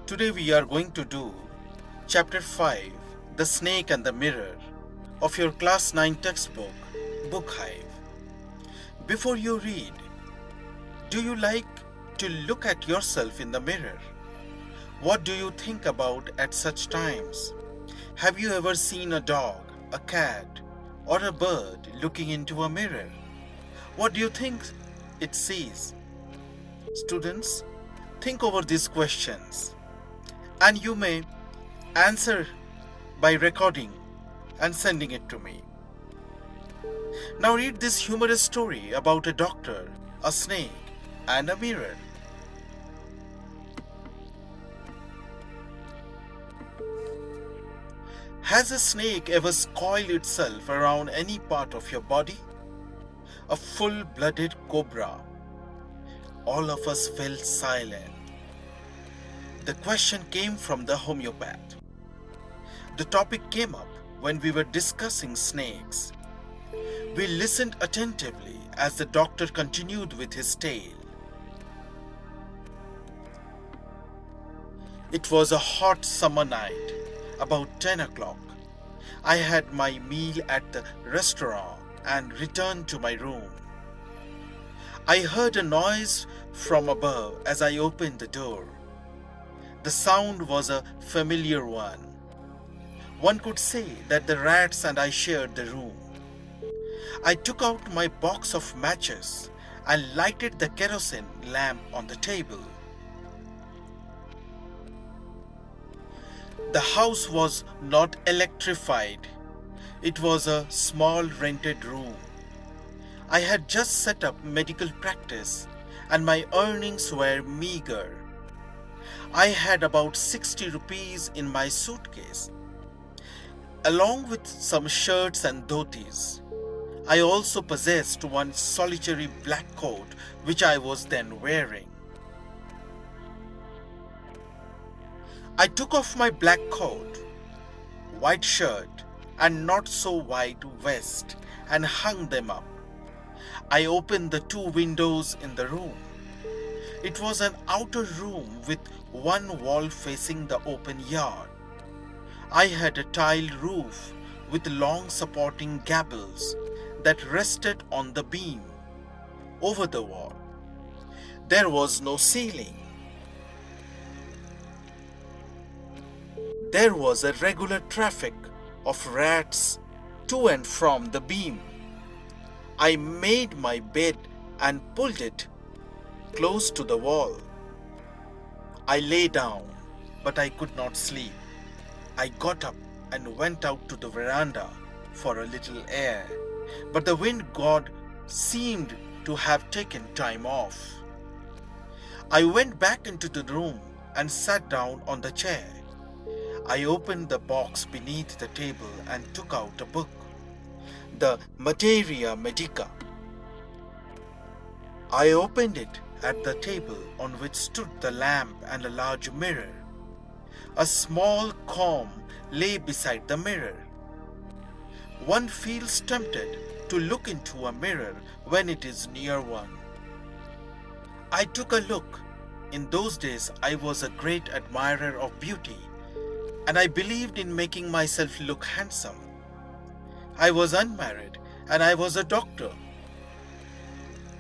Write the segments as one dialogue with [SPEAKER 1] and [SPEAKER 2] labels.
[SPEAKER 1] Today we are going to do Chapter 5, The Snake and the Mirror of your Class 9 textbook, Bookhive. Before you read, do you like to look at yourself in the mirror? What do you think about at such times? Have you ever seen a dog, a cat, or a bird looking into a mirror? What do you think it sees? Students, think over these questions, and you may answer by recording and sending it to me. Now read this humorous story about a doctor, a snake, and a mirror. Has a snake ever coiled itself around any part of your body? A full-blooded cobra. All of us fell silent. The question came from the homeopath. The topic came up when we were discussing snakes. We listened attentively as the doctor continued with his tale. It was a hot summer night, about 10 o'clock. I had my meal at the restaurant and returned to my room. I heard a noise from above as I opened the door. The sound was a familiar one. One could say that the rats and I shared the room. I took out my box of matches and lighted the kerosene lamp on the table. The house was not electrified. It was a small rented room. I had just set up medical practice and my earnings were meager. I had about 60 rupees in my suitcase, along with some shirts and dhotis. I also possessed one solitary black coat which I was then wearing. I took off my black coat, white shirt, and not so white vest and hung them up. I opened the two windows in the room. It was an outer room with one wall facing the open yard. I had a tiled roof with long supporting gables that rested on the beam over the wall. There was no ceiling. There was a regular traffic of rats to and from the beam. I made my bed and pulled it close to the wall. I lay down, but I could not sleep. I got up and went out to the veranda for a little air, but the wind god seemed to have taken time off. I went back into the room and sat down on the chair. I opened the box beneath the table and took out a book, the Materia Medica. I opened it at the table on which stood the lamp and a large mirror. A small comb lay beside the mirror. One feels tempted to look into a mirror when it is near one. I took a look. In those days, I was a great admirer of beauty, and I believed in making myself look handsome. I was unmarried and I was a doctor.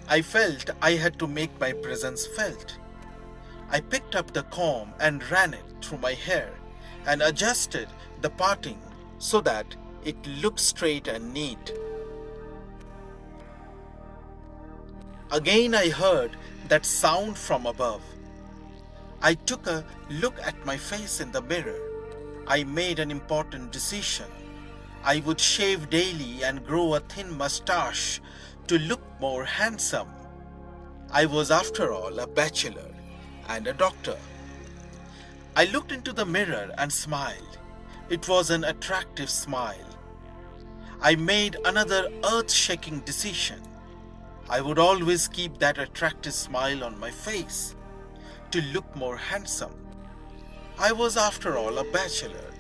[SPEAKER 1] I felt I had to make my presence felt. I picked up the comb and ran it through my hair and adjusted the parting so that it looked straight and neat. Again I heard that sound from above. I took a look at my face in the mirror. I made an important decision. I would shave daily and grow a thin mustache to look more handsome. I was, after all, a bachelor and a doctor. I looked into the mirror and smiled. It was an attractive smile. I made another earth-shaking decision. I would always keep that attractive smile on my face to look more handsome. I was, after all, a bachelor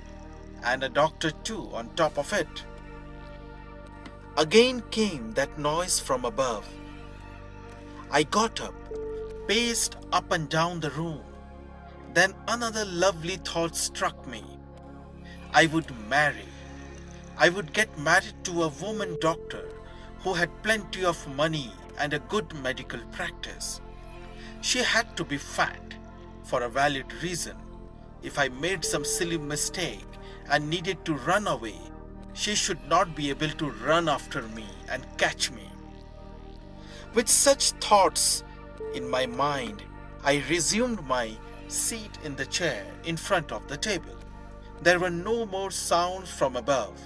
[SPEAKER 1] and a doctor too on top of it. Again came that noise from above. I got up, paced up and down the room. Then another lovely thought struck me. I would marry. I would get married to a woman doctor who had plenty of money and a good medical practice. She had to be fat for a valid reason. If I made some silly mistake and needed to run away, she should not be able to run after me and catch me. With such thoughts in my mind, I resumed my seat in the chair in front of the table. There were no more sounds from above.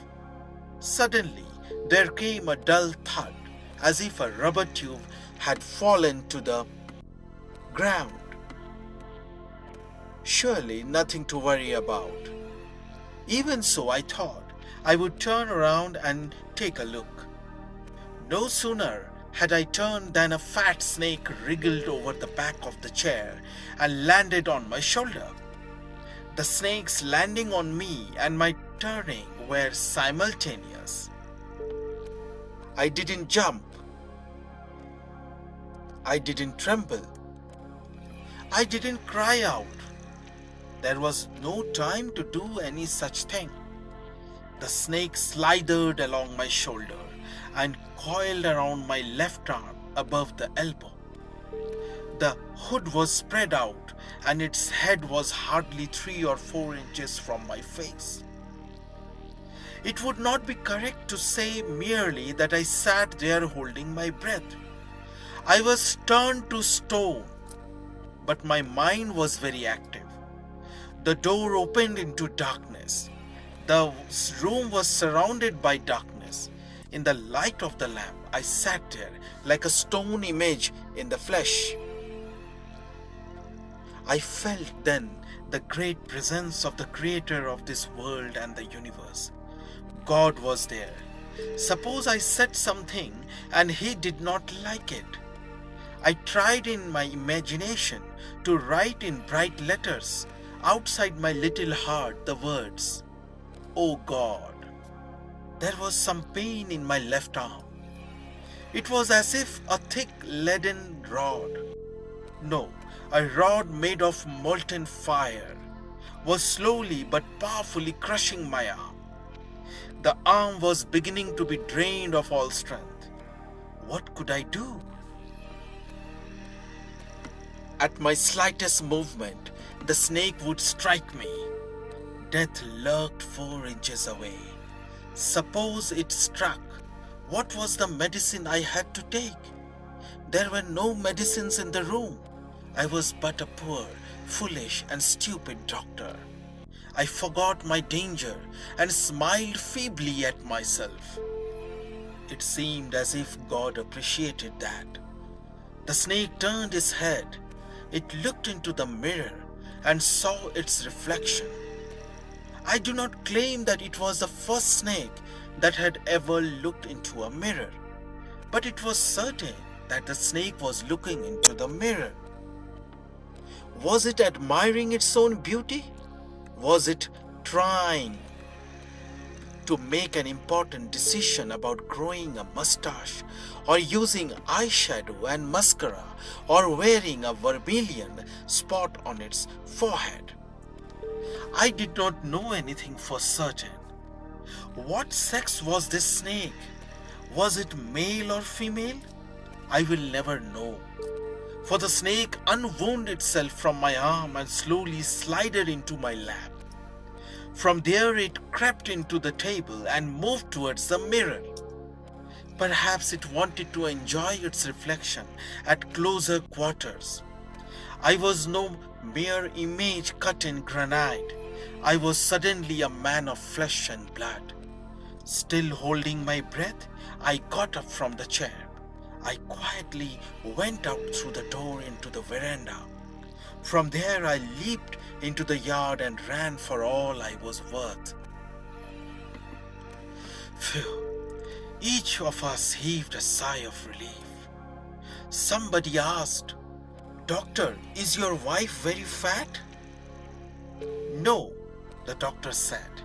[SPEAKER 1] Suddenly, there came a dull thud, as if a rubber tube had fallen to the ground. Surely nothing to worry about. Even so, I thought I would turn around and take a look. No sooner had I turned than a fat snake wriggled over the back of the chair and landed on my shoulder. The snake's landing on me and my turning were simultaneous. I didn't jump. I didn't tremble. I didn't cry out. There was no time to do any such thing. The snake slithered along my shoulder and coiled around my left arm above the elbow. The hood was spread out and its head was hardly 3 or 4 inches from my face. It would not be correct to say merely that I sat there holding my breath. I was turned to stone, but my mind was very active. The door opened into darkness. The room was surrounded by darkness. In the light of the lamp, I sat there like a stone image in the flesh. I felt then the great presence of the Creator of this world and the universe. God was there. Suppose I said something and He did not like it. I tried in my imagination to write in bright letters outside my little heart the words, "Oh God." There was some pain in my left arm. It was as if a thick leaden rod, no, a rod made of molten fire, was slowly but powerfully crushing my arm. The arm was beginning to be drained of all strength. What could I do? At my slightest movement, the snake would strike me. Death lurked 4 inches away. Suppose it struck, what was the medicine I had to take? There were no medicines in the room. I was but a poor, foolish and stupid doctor. I forgot my danger and smiled feebly at myself. It seemed as if God appreciated that. The snake turned its head. It looked into the mirror and saw its reflection. I do not claim that it was the first snake that had ever looked into a mirror, but it was certain that the snake was looking into the mirror. Was it admiring its own beauty? Was it trying to make an important decision about growing a mustache, or using eyeshadow and mascara, or wearing a vermilion spot on its forehead? I did not know anything for certain. What sex was this snake? Was it male or female? I will never know. For the snake unwound itself from my arm and slowly slided into my lap. From there it crept into the table and moved towards the mirror. Perhaps it wanted to enjoy its reflection at closer quarters. I was no mere image cut in granite. I was suddenly a man of flesh and blood. Still holding my breath, I got up from the chair. I quietly went out through the door into the veranda. From there I leaped into the yard and ran for all I was worth. Phew! Each of us heaved a sigh of relief. Somebody asked, "Doctor, is your wife very fat?" "No," the doctor said.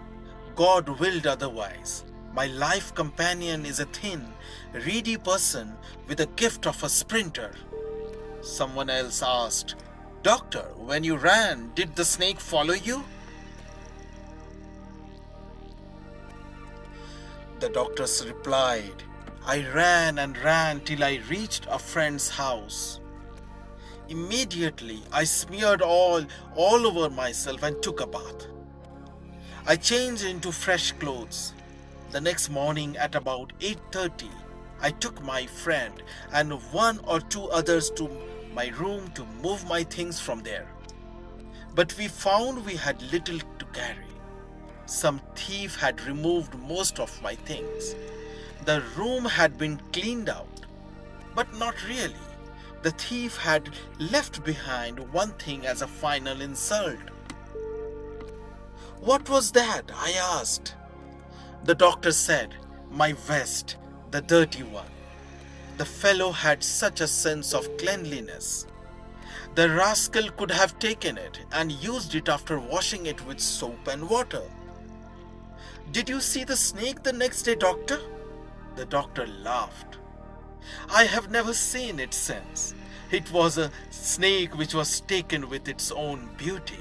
[SPEAKER 1] "God willed otherwise. My life companion is a thin, reedy person with the gift of a sprinter." Someone else asked, Doctor, when you ran, did the snake follow you? The doctor replied, I ran and ran till I reached a friend's house. Immediately, I smeared all over myself and took a bath. I changed into fresh clothes. The next morning at about 8:30, I took my friend and one or two others to my room to move my things from there. But we found we had little to carry. Some thief had removed most of my things. The room had been cleaned out, but not really. The thief had left behind one thing as a final insult. What was that? I asked. The doctor said, my vest, the dirty one. The fellow had such a sense of cleanliness. The rascal could have taken it and used it after washing it with soap and water. Did you see the snake the next day, doctor? The doctor laughed. I have never seen it since. It was a snake which was taken with its own beauty.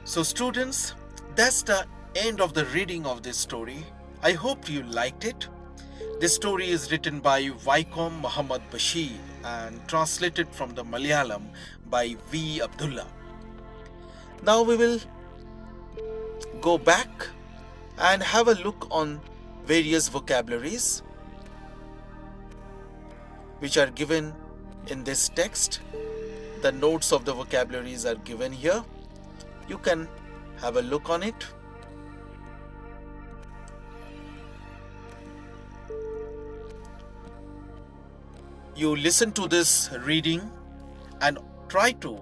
[SPEAKER 1] So students, that's the end of the reading of this story. I hope you liked it. This story is written by Vaikom Muhammad Bashir and translated from the Malayalam by V. Abdullah. Now we will go back and have a look on various vocabularies which are given in this text. The notes of the vocabularies are given here. You can have a look on it. You listen to this reading and try to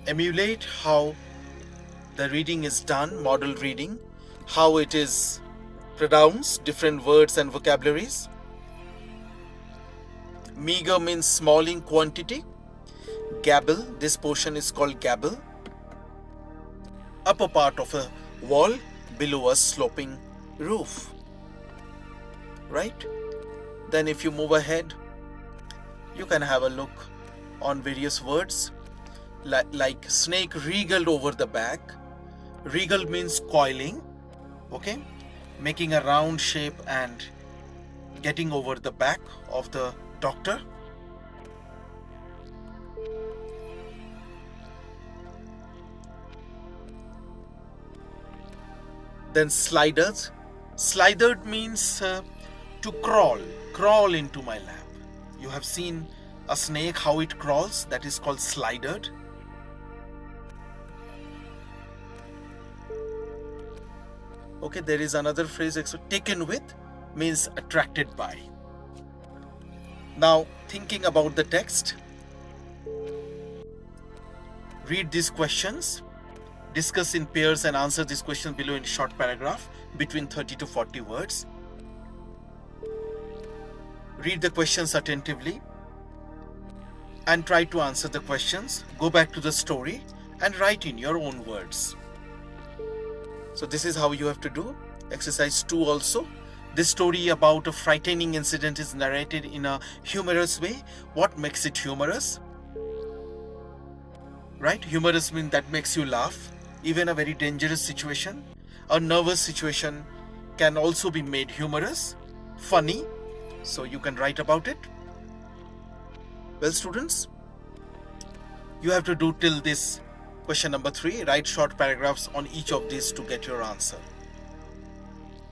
[SPEAKER 1] emulate how the reading is done, model reading, how it is pronounced, different words and vocabularies. Meager means small in quantity. Gable, this portion is called gable. Upper part of a wall, below a sloping roof. Right? Then if you move ahead, you can have a look on various words like snake wriggled over the back. Wriggle means coiling, okay, making a round shape and getting over the back of the doctor. Then sliders. Slithered means to crawl into my lap. You have seen a snake, how it crawls, that is called slidered. Okay, there is another phrase, taken with means attracted by. Now, thinking about the text, read these questions, discuss in pairs and answer these questions below in short paragraph between 30 to 40 words. Read the questions attentively and try to answer the questions. Go back to the story and write in your own words. So this is how you have to do. Exercise 2 also. This story about a frightening incident is narrated in a humorous way. What makes it humorous? Right? Humorous means that makes you laugh. Even a very dangerous situation, a nervous situation can also be made humorous, funny. So you can write about it. Well, students, you have to do till this question number 3. Write short paragraphs on each of these to get your answer.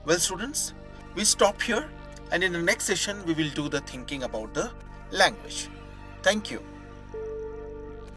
[SPEAKER 1] Well, students, we stop here and in the next session we will do the thinking about the language. Thank you.